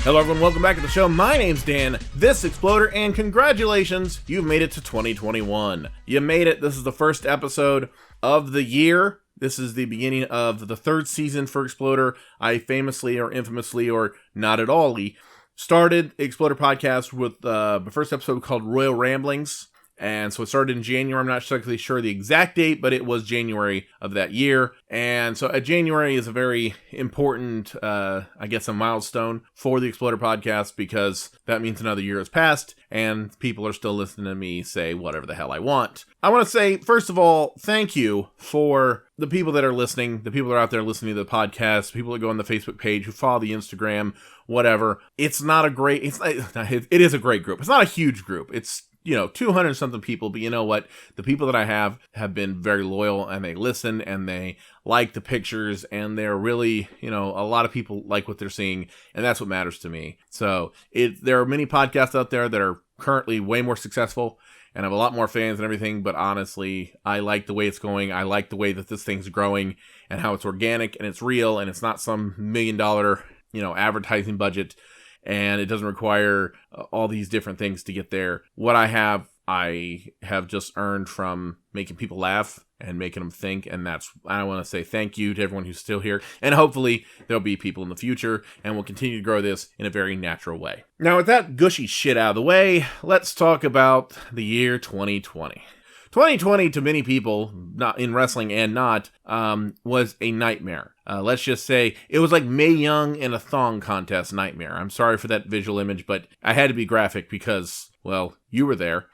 Hello everyone, welcome back to the show. My name's Dan, this Exploder, and congratulations, you've made it to 2021. You made it. This is the first episode of the year. This is the beginning of the third season for Exploder. I famously or infamously or not at all started Exploder podcast with the first episode called Royal Ramblings. And so it started in January. I'm not exactly sure the exact date, but it was January of that year. And so January is a very important, a milestone for the Exploder podcast because that means another year has passed and people are still listening to me say whatever the hell I want. I want to say, first of all, thank you for the people that are listening, the people that are out there listening to the podcast, people that go on the Facebook page, who follow the Instagram, whatever. It is a great group. It's not a huge group. It's 200 something people, but you know what? The people that I have been very loyal and they listen and they like the pictures and they're really, a lot of people like what they're seeing and that's what matters to me. So there are many podcasts out there that are currently way more successful and have a lot more fans and everything, but honestly, I like the way it's going. I like the way that this thing's growing and how it's organic and it's real and it's not some $1 million, advertising budget. And it doesn't require all these different things to get there. What I have just earned from making people laugh and making them think. And I want to say thank you to everyone who's still here. And hopefully there'll be people in the future and we'll continue to grow this in a very natural way. Now, with that gushy shit out of the way, let's talk about the year 2020. 2020 to many people, not in wrestling and not, was a nightmare. Let's just say it was like Mae Young in a thong contest nightmare. I'm sorry for that visual image, but I had to be graphic because, well, you were there.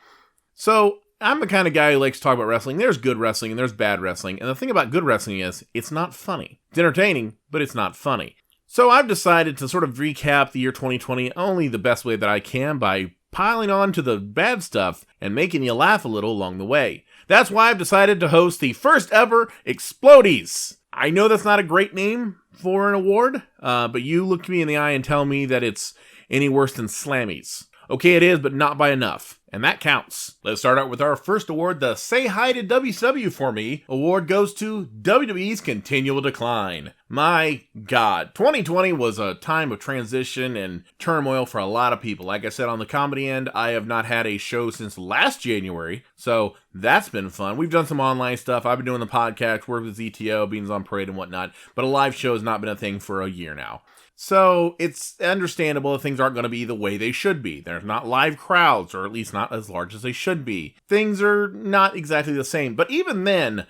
So I'm the kind of guy who likes to talk about wrestling. There's good wrestling and there's bad wrestling. And the thing about good wrestling is it's not funny. It's entertaining, but it's not funny. So I've decided to sort of recap the year 2020 only the best way that I can by piling on to the bad stuff and making you laugh a little along the way. That's why I've decided to host the first ever Explodies. I know that's not a great name for an award, but you look me in the eye and tell me that it's any worse than Slammies. Okay, it is, but not by enough. And that counts. Let's start out with our first award. The Say Hi to WCW for Me award goes to WWE's Continual Decline. My God, 2020 was a time of transition and turmoil for a lot of people. Like I said, on the comedy end, I have not had a show since last January, so that's been fun. We've done some online stuff. I've been doing the podcast, worked with ZTO, Beans on Parade and whatnot, but a live show has not been a thing for a year now. So it's understandable that things aren't going to be the way they should be. There's not live crowds, or at least not as large as they should be. Things are not exactly the same. But even then,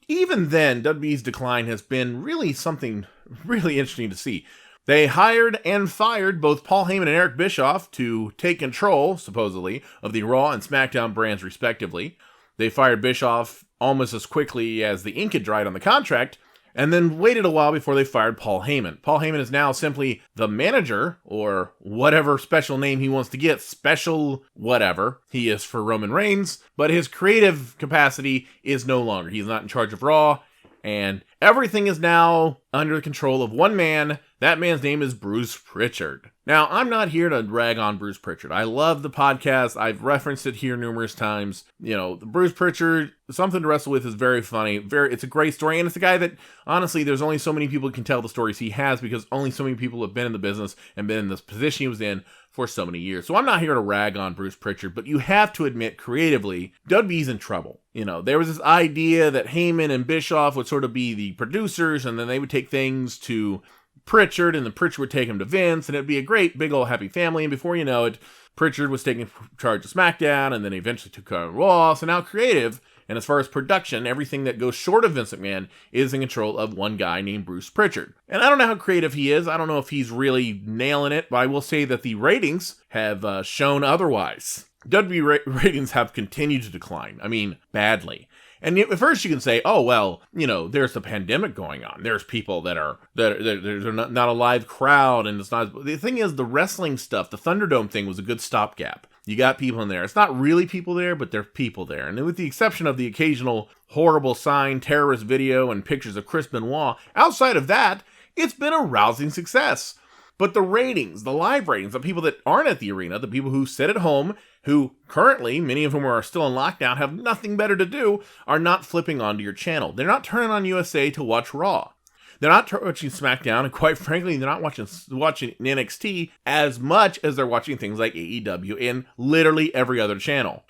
WWE's decline has been really something really interesting to see. They hired and fired both Paul Heyman and Eric Bischoff to take control, supposedly, of the Raw and SmackDown brands respectively. They fired Bischoff almost as quickly as the ink had dried on the contract, and then waited a while before they fired Paul Heyman. Paul Heyman is now simply the manager, or whatever special name he wants to get, special whatever he is for Roman Reigns, but his creative capacity is no longer. He's not in charge of Raw, and everything is now under the control of one man. That man's name is Bruce Pritchard. Now, I'm not here to rag on Bruce Pritchard. I love the podcast. I've referenced it here numerous times. Bruce Pritchard, Something to Wrestle With, is very funny. It's a great story. And it's a guy that, honestly, there's only so many people who can tell the stories he has because only so many people have been in the business and been in this position he was in for so many years. So I'm not here to rag on Bruce Pritchard, but you have to admit, creatively, WWE's in trouble. There was this idea that Heyman and Bischoff would sort of be the producers, and then they would take things to Pritchard, and then Pritchard would take him to Vince, and it'd be a great big old happy family. And before you know it, Pritchard was taking charge of SmackDown, and then he eventually took care of Raw. So now creative, and as far as production, everything that goes short of Vince McMahon is in control of one guy named Bruce Pritchard. And I don't know how creative he is. I don't know if he's really nailing it, but I will say that the ratings have shown otherwise. WWE ratings have continued to decline. I mean, badly. And at first you can say, oh, well, there's a pandemic going on. There's people that there's not a live crowd. And it's not. The thing is, the wrestling stuff, the Thunderdome thing was a good stopgap. You got people in there. It's not really people there, but there's people there. And with the exception of the occasional horrible sign, terrorist video, and pictures of Chris Benoit, outside of that, it's been a rousing success. But the ratings, the live ratings, the people that aren't at the arena, the people who sit at home, who currently, many of whom are still in lockdown, have nothing better to do, are not flipping onto your channel. They're not turning on USA to watch Raw. They're not watching SmackDown, and quite frankly, they're not watching NXT as much as they're watching things like AEW and literally every other channel.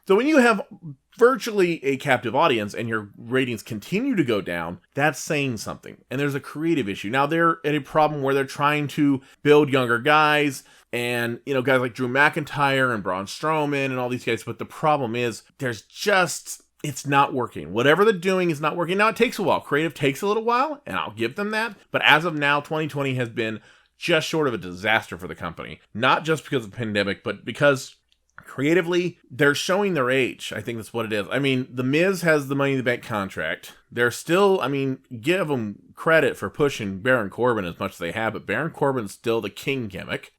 So when you have virtually a captive audience and your ratings continue to go down, that's saying something. And there's a creative issue. Now they're at a problem where they're trying to build younger guys and, guys like Drew McIntyre and Braun Strowman and all these guys. But the problem is it's not working. Whatever they're doing is not working. Now it takes a while. Creative takes a little while, and I'll give them that. But as of now, 2020 has been just short of a disaster for the company. Not just because of the pandemic, but because creatively, they're showing their age. I think that's what it is. I mean, The Miz has the Money in the Bank contract. They're still, give them credit for pushing Baron Corbin as much as they have, but Baron Corbin's still the king gimmick.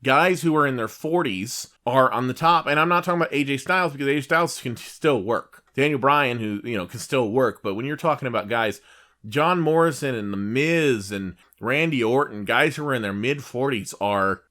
Guys who are in their 40s are on the top. And I'm not talking about AJ Styles, because AJ Styles can still work. Daniel Bryan, who, can still work. But when you're talking about guys, John Morrison and The Miz and Randy Orton, guys who are in their mid-40s,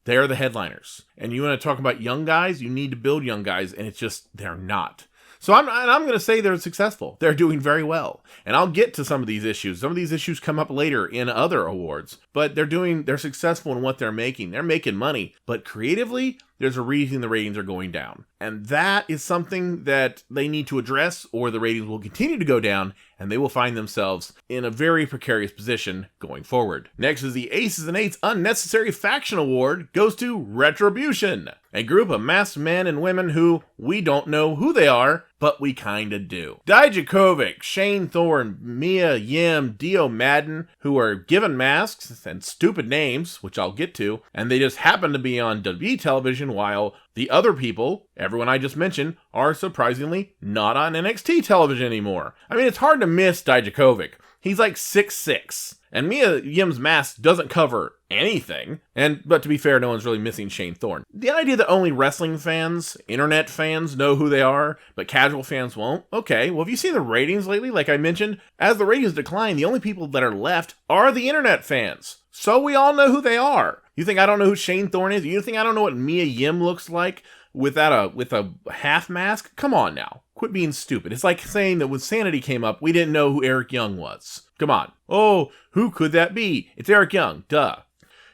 they're the headliners. And you want to talk about young guys, you need to build young guys, and it's just, they're not. So I'm going to say they're successful. They're doing very well. And I'll get to some of these issues. Some of these issues come up later in other awards. But they're successful in what they're making. They're making money. But creatively, there's a reason the ratings are going down. And that is something that they need to address, or the ratings will continue to go down, and they will find themselves in a very precarious position going forward. Next is the Aces and Eights Unnecessary Faction Award goes to Retribution, a group of masked men and women who we don't know who they are, but we kinda do. Dijakovic, Shane Thorne, Mia Yim, Dio Madden, who are given masks and stupid names, which I'll get to, and they just happen to be on WWE television, while the other people, everyone I just mentioned, are surprisingly not on NXT television anymore. It's hard to miss Dijakovic. He's like 6'6", and Mia Yim's mask doesn't cover anything. But to be fair, no one's really missing Shane Thorne. The idea that only wrestling fans, internet fans, know who they are, but casual fans won't. Okay, well, have you seen the ratings lately? Like I mentioned, as the ratings decline, the only people that are left are the internet fans. So we all know who they are. You think I don't know who Shane Thorne is? You think I don't know what Mia Yim looks like with a half mask? Come on now. Quit being stupid. It's like saying that when Sanity came up, we didn't know who Eric Young was. Come on. Oh, who could that be? It's Eric Young. Duh.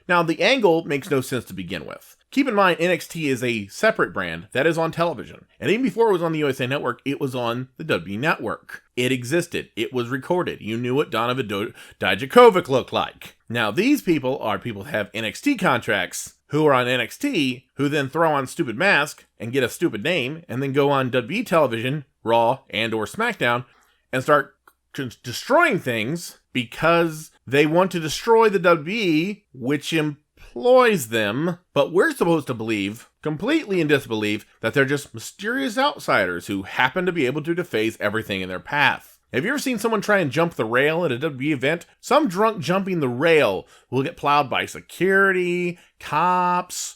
Now, the angle makes no sense to begin with. Keep in mind, NXT is a separate brand that is on television. And even before it was on the USA Network, it was on the WWE Network. It existed. It was recorded. You knew what Donovan Dijakovic looked like. Now, these people are people that have NXT contracts who are on NXT, who then throw on stupid mask and get a stupid name, and then go on WWE television, Raw and or SmackDown, and start destroying things because they want to destroy the WWE, which employs them. But we're supposed to believe, completely in disbelief, that they're just mysterious outsiders who happen to be able to deface everything in their path. Have you ever seen someone try and jump the rail at a WWE event? Some drunk jumping the rail will get plowed by security, cops,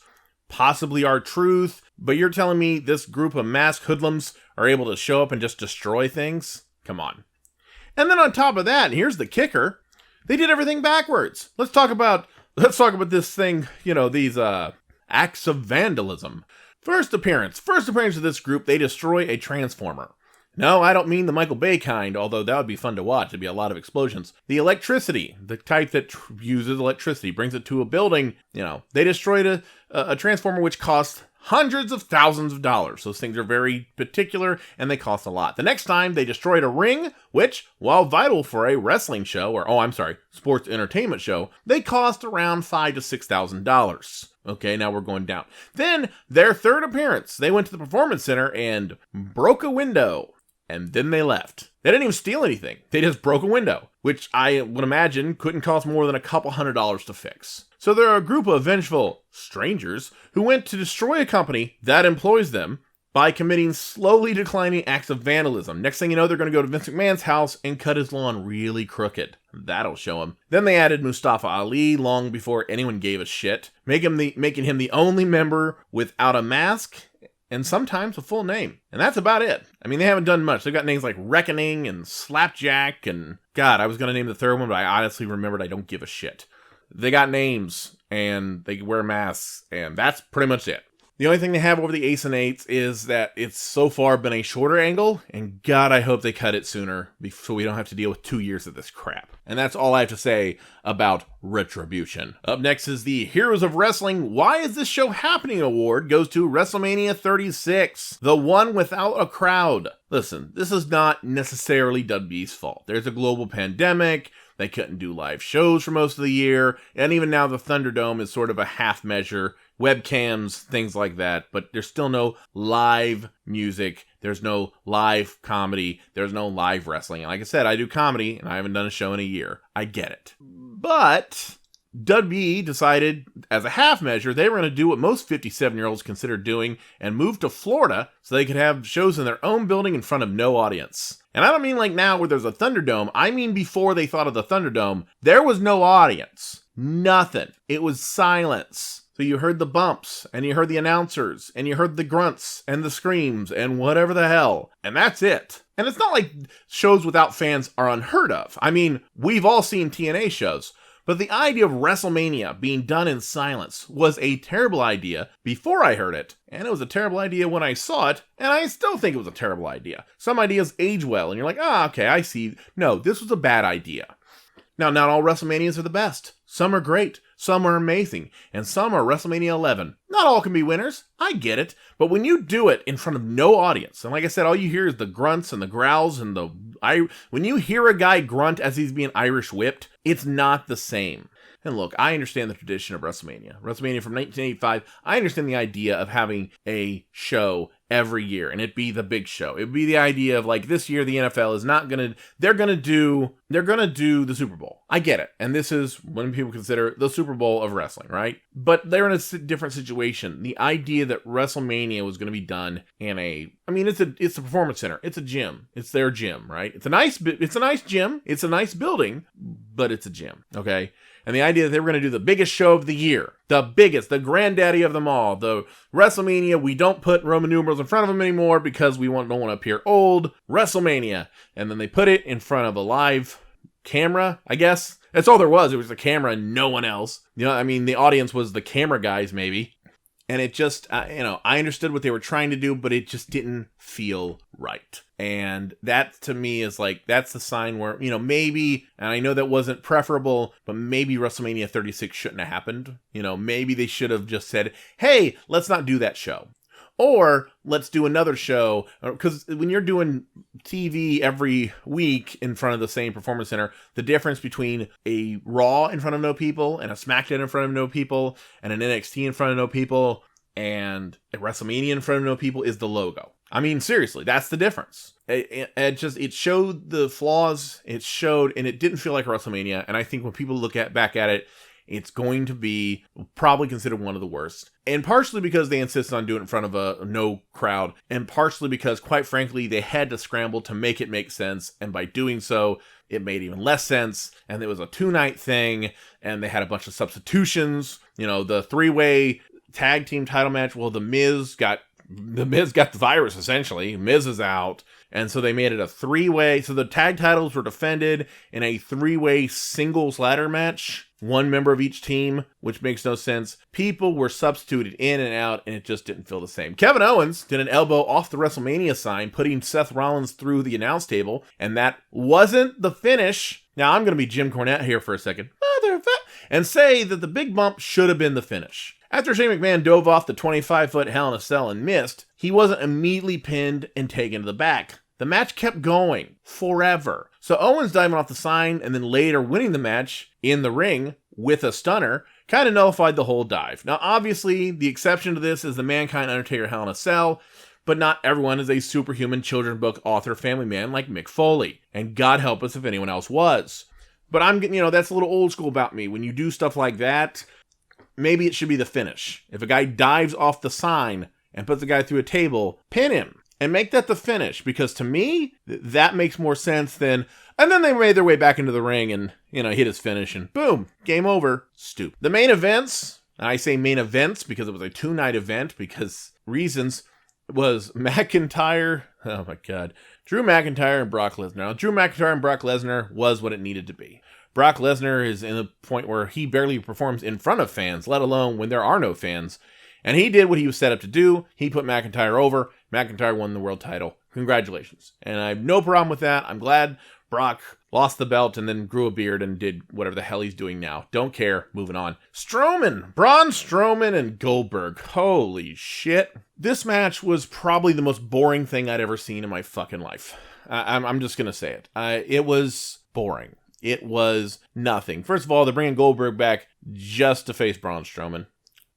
possibly R-Truth, but you're telling me this group of masked hoodlums are able to show up and just destroy things? Come on. And then on top of that, here's the kicker, they did everything backwards. Let's talk about this thing, these acts of vandalism. First appearance of this group, they destroy a transformer. No, I don't mean the Michael Bay kind, although that would be fun to watch. It'd be a lot of explosions. The electricity, the type that uses electricity, brings it to a building. They destroyed a transformer which cost hundreds of thousands of dollars. Those things are very particular, and they cost a lot. The next time, they destroyed a ring, which, while vital for a wrestling show, sports entertainment show, they cost around $5,000 to $6,000. Okay, now we're going down. Then, their third appearance, they went to the Performance Center and broke a window. And then they left. They didn't even steal anything. They just broke a window, which I would imagine couldn't cost more than a couple $100s to fix. So there are a group of vengeful strangers who went to destroy a company that employs them by committing slowly declining acts of vandalism. Next thing you know, they're going to go to Vince McMahon's house and cut his lawn really crooked. That'll show him. Then they added Mustafa Ali long before anyone gave a shit, making him the only member without a mask and sometimes a full name. And that's about it. They haven't done much. They've got names like Reckoning and Slapjack and... God, I was going to name the third one, but I honestly remembered I don't give a shit. They got names, and they wear masks, and that's pretty much it. The only thing they have over the Ace and Eights is that it's so far been a shorter angle, and God, I hope they cut it sooner so we don't have to deal with 2 years of this crap. And that's all I have to say about Retribution. Up next is the Heroes of Wrestling Why Is This Show Happening award goes to WrestleMania 36, the one without a crowd. Listen, this is not necessarily WWE's fault. There's a global pandemic. They couldn't do live shows for most of the year. And even now the Thunderdome is sort of a half measure. Webcams, things like that. But there's still no live music. There's no live comedy. There's no live wrestling. And like I said, I do comedy and I haven't done a show in a year. I get it. But WWE decided, as a half measure, they were going to do what most 57-year-olds consider doing and move to Florida so they could have shows in their own building in front of no audience. And I don't mean like now where there's a Thunderdome. I mean before they thought of the Thunderdome, there was no audience. Nothing. It was silence. So you heard the bumps, and you heard the announcers, and you heard the grunts, and the screams, and whatever the hell. And that's it. And it's not like shows without fans are unheard of. I mean, we've all seen TNA shows. But the idea of WrestleMania being done in silence was a terrible idea before I heard it, and it was a terrible idea when I saw it, and I still think it was a terrible idea. Some ideas age well, and you're like, okay, I see. No, this was a bad idea. Now, not all WrestleManias are the best. Some are great, some are amazing, and some are WrestleMania 11. Not all can be winners, I get it, but when you do it in front of no audience, and like I said, all you hear is the grunts and the growls and when you hear a guy grunt as he's being Irish whipped, it's not the same. And look, I understand the tradition of WrestleMania. WrestleMania from 1985, I understand the idea of having a show every year, and it'd be the big show. It'd be the idea of like, this year the NFL is not gonna, they're gonna do the Super Bowl. I get it. And this is when people consider the Super Bowl of wrestling, right? But they're in a different situation. The idea that WrestleMania was gonna be done in it's a performance center. It's a gym. It's their gym, right? It's a nice gym. It's a nice building, but it's a gym, okay? And the idea that they were going to do the biggest show of the year, the granddaddy of them all, the WrestleMania, we don't put Roman numerals in front of them anymore because we don't want to appear old, WrestleMania. And then they put it in front of a live camera, I guess. That's all there was. It was the camera and no one else. The audience was the camera guys, maybe. And it just, I understood what they were trying to do, but it just didn't feel right. And that, to me, is like, that's the sign where, maybe, and I know that wasn't preferable, but maybe WrestleMania 36 shouldn't have happened. Maybe they should have just said, hey, let's not do that show. Or let's do another show, because when you're doing TV every week in front of the same performance center, the difference between a Raw in front of no people and a SmackDown in front of no people and an NXT in front of no people and a WrestleMania in front of no people is the logo. I mean, seriously, that's the difference. It showed the flaws, and it didn't feel like WrestleMania, and I think when people look back at it, it's going to be probably considered one of the worst. And partially because they insisted on doing it in front of a no crowd, and partially because, quite frankly, they had to scramble to make it make sense, and by doing so, it made even less sense, and it was a 2-night thing, and they had a bunch of substitutions. The 3-way tag team title match, well, The Miz got the virus, essentially. Miz is out. And so they made it a 3-way. So the tag titles were defended in a 3-way singles ladder match. One member of each team, which makes no sense. People were substituted in and out, and it just didn't feel the same. Kevin Owens did an elbow off the WrestleMania sign, putting Seth Rollins through the announce table, and that wasn't the finish. Now, I'm going to be Jim Cornette here for a second. And say that the big bump should have been the finish. After Shane McMahon dove off the 25-foot Hell in a Cell and missed, he wasn't immediately pinned and taken to the back. The match kept going forever. So Owens diving off the sign and then later winning the match in the ring with a stunner kind of nullified the whole dive. Now, obviously, the exception to this is the Mankind Undertaker Hell in a Cell, but not everyone is a superhuman children's book author family man like Mick Foley. And God help us if anyone else was. But that's a little old school about me. When you do stuff like that, maybe it should be the finish. If a guy dives off the sign and puts the guy through a table, pin him and make that the finish. Because to me, that makes more sense than... And then they made their way back into the ring and, hit his finish and boom, game over. Stupid. The main events, and I say main events because it was a 2-night event because reasons, was McIntyre... Oh my God. Drew McIntyre and Brock Lesnar. Now, Drew McIntyre and Brock Lesnar was what it needed to be. Brock Lesnar is in a point where he barely performs in front of fans, let alone when there are no fans. And he did what he was set up to do. He put McIntyre over. McIntyre won the world title. Congratulations. And I have no problem with that. I'm glad Brock lost the belt and then grew a beard and did whatever the hell he's doing now. Don't care. Moving on. Braun Strowman and Goldberg. Holy shit. This match was probably the most boring thing I'd ever seen in my fucking life. I'm just going to say it. It was boring. It was nothing. First of all, they're bringing Goldberg back just to face Braun Strowman.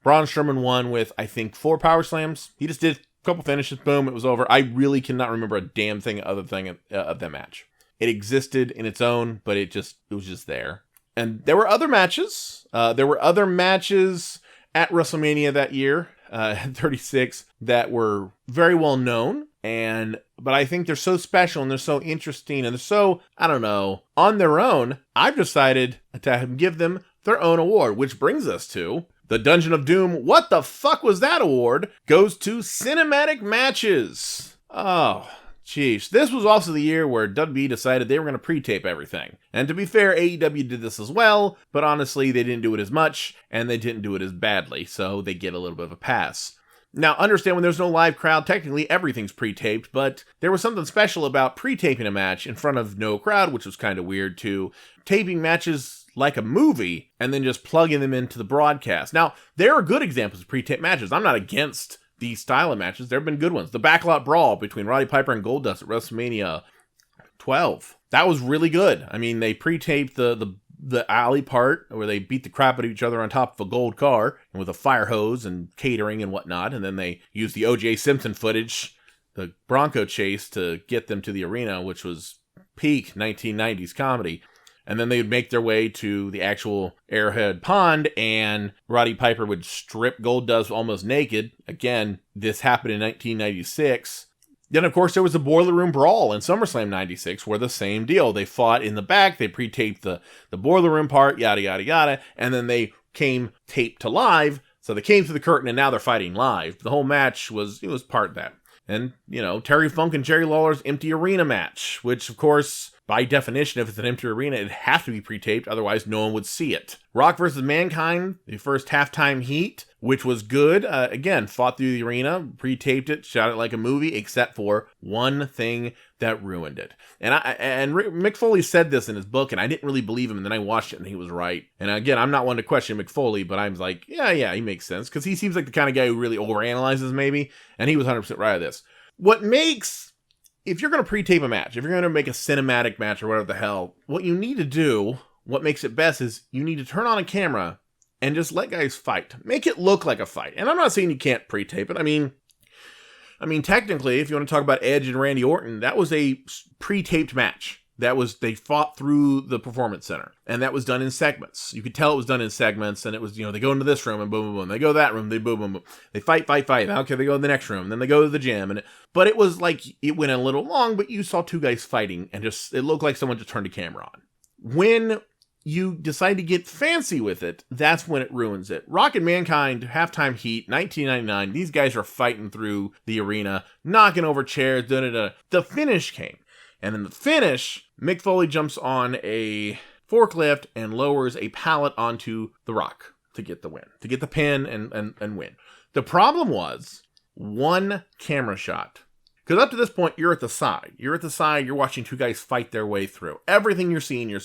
Braun Strowman won with, I think, 4 power slams. He just did a couple finishes. Boom, it was over. I really cannot remember a damn thing other than of that match. It existed in its own, but it was just there. And there were other matches. There were other matches at WrestleMania that year, 36, that were very well known. But I think they're so special and they're so interesting and they're so, I don't know, on their own. I've decided to give them their own award, which brings us to the Dungeon of Doom. What the fuck was that award? Goes to cinematic matches. Oh, jeez. This was also the year where WWE decided they were going to pre-tape everything. And to be fair, AEW did this as well, but honestly, they didn't do it as much and they didn't do it as badly, so they get a little bit of a pass. Now, understand when there's no live crowd, technically everything's pre-taped, but there was something special about pre-taping a match in front of no crowd, which was kind of weird too. Taping matches like a movie and then just plugging them into the broadcast. Now, there are good examples of pre-taped matches. I'm not against these style of matches. There have been good ones. The Backlot Brawl between Roddy Piper and Goldust at WrestleMania 12. That was really good. I mean, they pre-taped the alley part where they beat the crap out of each other on top of a gold car and with a fire hose and catering and whatnot. And then they used the O.J. Simpson footage, the Bronco chase, to get them to the arena, which was peak 1990s comedy. And then they would make their way to the actual Arrowhead Pond, and Roddy Piper would strip Goldust almost naked. Again, this happened in 1996. Then, of course, there was the Boiler Room Brawl in SummerSlam 96, where the same deal. They fought in the back, they pre-taped the Boiler Room part, yada, yada, yada, and then they came taped to live, so they came through the curtain, and now they're fighting live. The whole match was part of that. And, Terry Funk and Jerry Lawler's empty arena match, which, of course, by definition, if it's an empty arena, it'd have to be pre-taped, otherwise no one would see it. Rock vs. Mankind, the first halftime heat, which was good. Again, fought through the arena, pre-taped it, shot it like a movie, except for one thing that ruined it. And Mick Foley said this in his book, and I didn't really believe him, and then I watched it, and he was right. And again, I'm not one to question Mick Foley, but I'm like, yeah, he makes sense, because he seems like the kind of guy who really overanalyzes, maybe, and he was 100% right of this. If you're going to pre-tape a match, if you're going to make a cinematic match or whatever the hell, what you need to do, what makes it best, is you need to turn on a camera and just let guys fight. Make it look like a fight. And I'm not saying you can't pre-tape it. I mean, technically, if you want to talk about Edge and Randy Orton, that was a pre-taped match. They fought through the Performance Center, and that was done in segments. You could tell it was done in segments, and it was, they go into this room and boom, boom, boom. They go to that room, they boom, boom, boom. They fight. Okay, they go to the next room, then they go to the gym, but it was like, it went a little long, but you saw two guys fighting, and it looked like someone just turned a camera on. When you decide to get fancy with it, that's when it ruins it. Rock and Mankind, halftime heat, 1999, these guys are fighting through the arena, knocking over chairs, da-da-da. The finish came. And in the finish, Mick Foley jumps on a forklift and lowers a pallet onto the Rock to get the win, to get the pin and win. The problem was one camera shot. Because up to this point, you're at the side. You're watching two guys fight their way through. Everything you're seeing,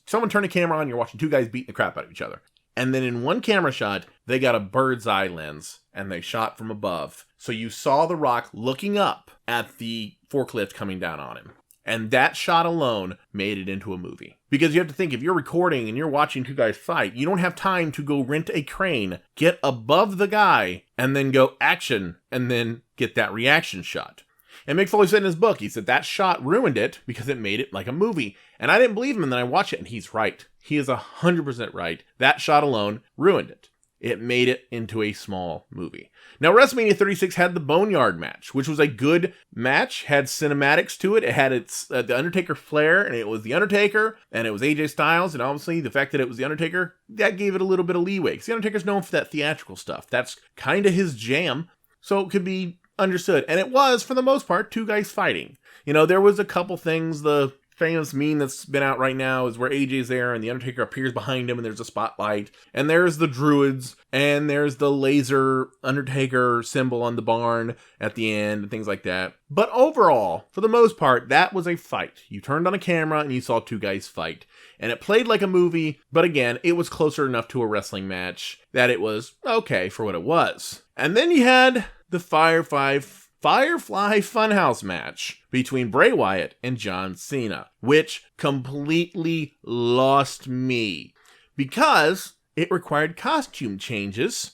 someone turn a camera on, you're watching two guys beating the crap out of each other. And then in one camera shot, they got a bird's eye lens, and they shot from above. So you saw the Rock looking up at the forklift coming down on him. And that shot alone made it into a movie. Because you have to think, if you're recording and you're watching two guys fight, you don't have time to go rent a crane, get above the guy, and then go action, and then get that reaction shot. And Mick Foley said in his book, he said that shot ruined it because it made it like a movie. And I didn't believe him, and then I watched it, and he's right. He is 100% right. That shot alone ruined it. It made it into a small movie. Now, WrestleMania 36 had the Boneyard match, which was a good match, had cinematics to it. It had its the Undertaker flair, and it was The Undertaker, and it was AJ Styles, and obviously the fact that it was The Undertaker, that gave it a little bit of leeway, because The Undertaker's known for that theatrical stuff. That's kind of his jam, so it could be understood. And it was, for the most part, two guys fighting. There was a couple things, the famous meme that's been out right now is where AJ's there and the Undertaker appears behind him and there's a spotlight. And there's the Druids and there's the laser Undertaker symbol on the barn at the end and things like that. But overall, for the most part, that was a fight. You turned on a camera and you saw two guys fight. And it played like a movie, but again, it was closer enough to a wrestling match that it was okay for what it was. And then you had the Firefly Funhouse match between Bray Wyatt and John Cena, which completely lost me because it required costume changes.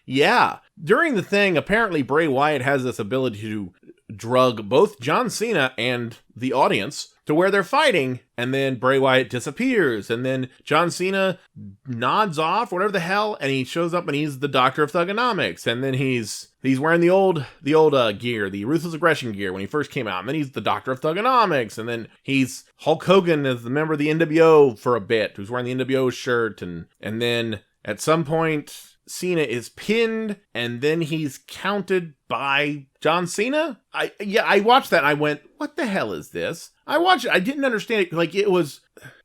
Yeah, during the thing, apparently Bray Wyatt has this ability to drug both John Cena and the audience to where they're fighting, and then Bray Wyatt disappears, and then John Cena nods off, whatever the hell, and he shows up and he's the Doctor of Thugonomics, and then he's wearing the old gear, the Ruthless Aggression gear when he first came out, and then he's the Doctor of Thugonomics, and then he's Hulk Hogan as the member of the NWO for a bit, who's wearing the NWO shirt, and then at some point Cena is pinned, and then he's counted by John Cena. I watched that and I went, what the hell is this? I watched it. I didn't understand it. Like, it was,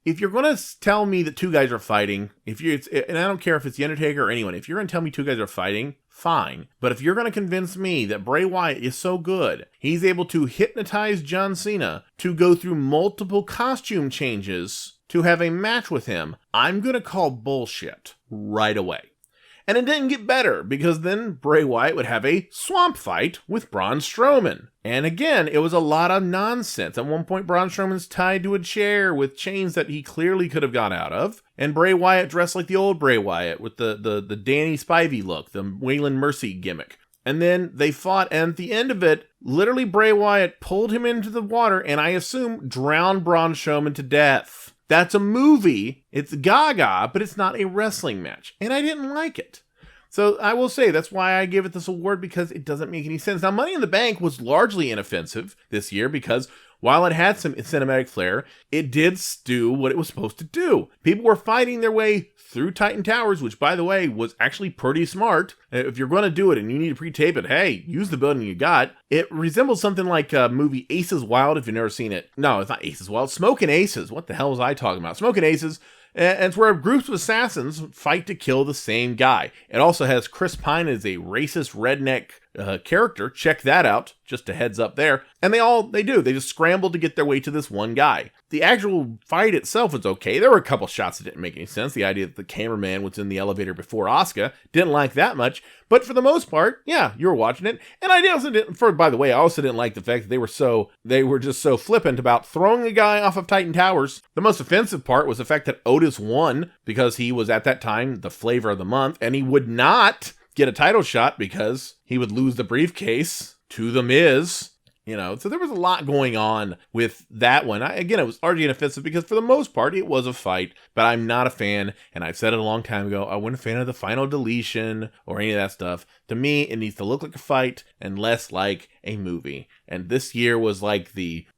if you're going to tell me that two guys are fighting, and I don't care if it's The Undertaker or anyone, if you're going to tell me two guys are fighting, fine. But if you're going to convince me that Bray Wyatt is so good, he's able to hypnotize John Cena to go through multiple costume changes to have a match with him, I'm going to call bullshit right away. And it didn't get better, because then Bray Wyatt would have a swamp fight with Braun Strowman. And again, it was a lot of nonsense. At one point, Braun Strowman's tied to a chair with chains that he clearly could have got out of. And Bray Wyatt dressed like the old Bray Wyatt with the Danny Spivey look, the Waylon Mercy gimmick. And then they fought, and at the end of it, literally Bray Wyatt pulled him into the water and I assume drowned Braun Strowman to death. That's a movie. It's gaga, but it's not a wrestling match. And I didn't like it. So I will say that's why I give it this award, because it doesn't make any sense. Now, Money in the Bank was largely inoffensive this year because while it had some cinematic flair, it did do what it was supposed to do. People were fighting their way through Titan Towers, which, by the way, was actually pretty smart. If you're going to do it and you need to pre-tape it, hey, use the building you got. It resembles something like a movie Aces Wild, if you've never seen it. No, it's not Aces Wild. Smokin' Aces. What the hell was I talking about? Smokin' Aces. And it's where groups of assassins fight to kill the same guy. It also has Chris Pine as a racist redneck character. Check that out. Just a heads up there. And they just scramble to get their way to this one guy. The actual fight itself was okay. There were a couple shots that didn't make any sense. The idea that the cameraman was in the elevator before Asuka, didn't like that much. But for the most part, yeah, you were watching it. And I also didn't like the fact that they were just so flippant about throwing a guy off of Titan Towers. The most offensive part was the fact that Otis won because he was at that time the flavor of the month, and he would not get a title shot because he would lose the briefcase to The Miz. So there was a lot going on with that one. It was largely inoffensive because for the most part, it was a fight, but I'm not a fan, and I've said it a long time ago, I wasn't a fan of the final deletion or any of that stuff. To me, it needs to look like a fight and less like a movie. And this year was like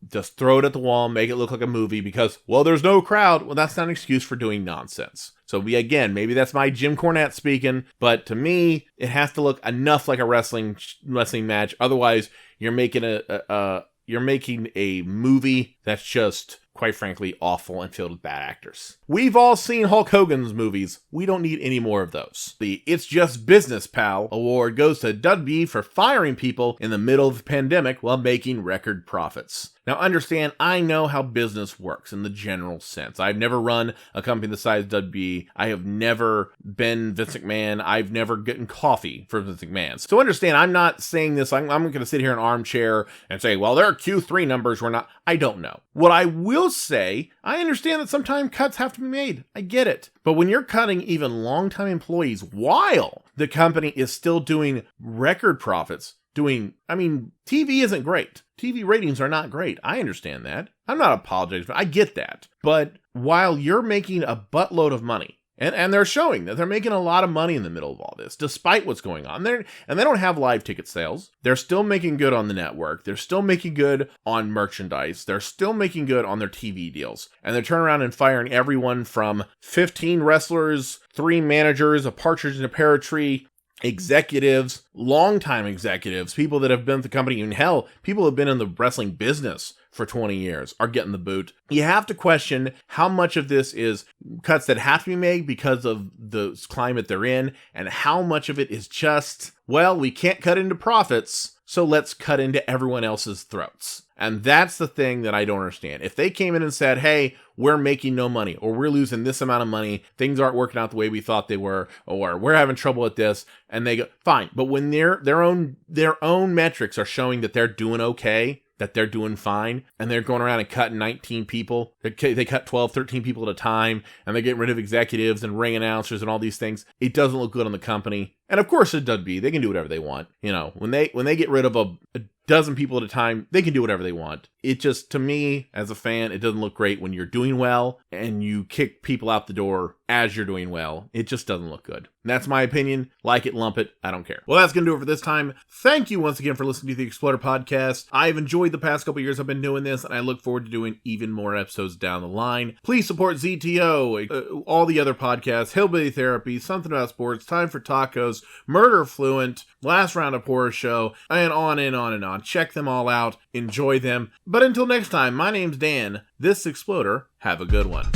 just throw it at the wall, make it look like a movie because, well, there's no crowd. Well, that's not an excuse for doing nonsense. So maybe that's my Jim Cornette speaking, but to me, it has to look enough like a wrestling match. Otherwise, you're making a movie that's just, quite frankly, awful and filled with bad actors. We've all seen Hulk Hogan's movies. We don't need any more of those. The It's Just Business, Pal award goes to WWE for firing people in the middle of the pandemic while making record profits. Now understand, I know how business works in the general sense. I've never run a company the size of WWE. I have never been Vince McMahon. I've never gotten coffee for Vince McMahon. So understand, I'm not saying this, I'm going to sit here in an armchair and say, well, their Q3 numbers were not. I don't know. What I will say, I understand that sometimes cuts have to be made. I get it. But when you're cutting even longtime employees while the company is still doing record profits, TV isn't great. TV ratings are not great. I understand that. I'm not apologizing, but I get that. But while you're making a buttload of money, and they're showing that they're making a lot of money in the middle of all this, despite what's going on. They don't have live ticket sales. They're still making good on the network. They're still making good on merchandise. They're still making good on their TV deals. And they're turning around and firing everyone from 15 wrestlers, 3 managers, a partridge in a pear tree, executives, longtime executives, people that have been with the company, and hell, people have been in the wrestling business for 20 years are getting the boot. You have to question how much of this is cuts that have to be made because of the climate they're in, and how much of it is just, well, we can't cut into profits, so let's cut into everyone else's throats. And that's the thing that I don't understand. If they came in and said, hey, we're making no money, or we're losing this amount of money, things aren't working out the way we thought they were, or we're having trouble with this, and they go, fine. But when their own metrics are showing that they're doing okay, that they're doing fine, and they're going around and cutting 19 people, they cut 12, 13 people at a time, and they get rid of executives and ring announcers and all these things, it doesn't look good on the company. And of course it does be. They can do whatever they want. You know, when they get rid of a dozen people at a time, they can do whatever they want. It just, to me, as a fan, it doesn't look great when you're doing well and you kick people out the door as you're doing well. It just doesn't look good. And that's my opinion. Like it, lump it, I don't care. Well, that's going to do it for this time. Thank you once again for listening to the Exploder Podcast. I've enjoyed the past couple years I've been doing this, and I look forward to doing even more episodes down the line. Please support ZTO, all the other podcasts, Hillbilly Therapy, Something About Sports, Time for Tacos, Murder Fluent, Last Round of Horror Show, and on and on and on. Check them all out. Enjoy them. But until next time, my name's Dan. This Exploder. Have a good one.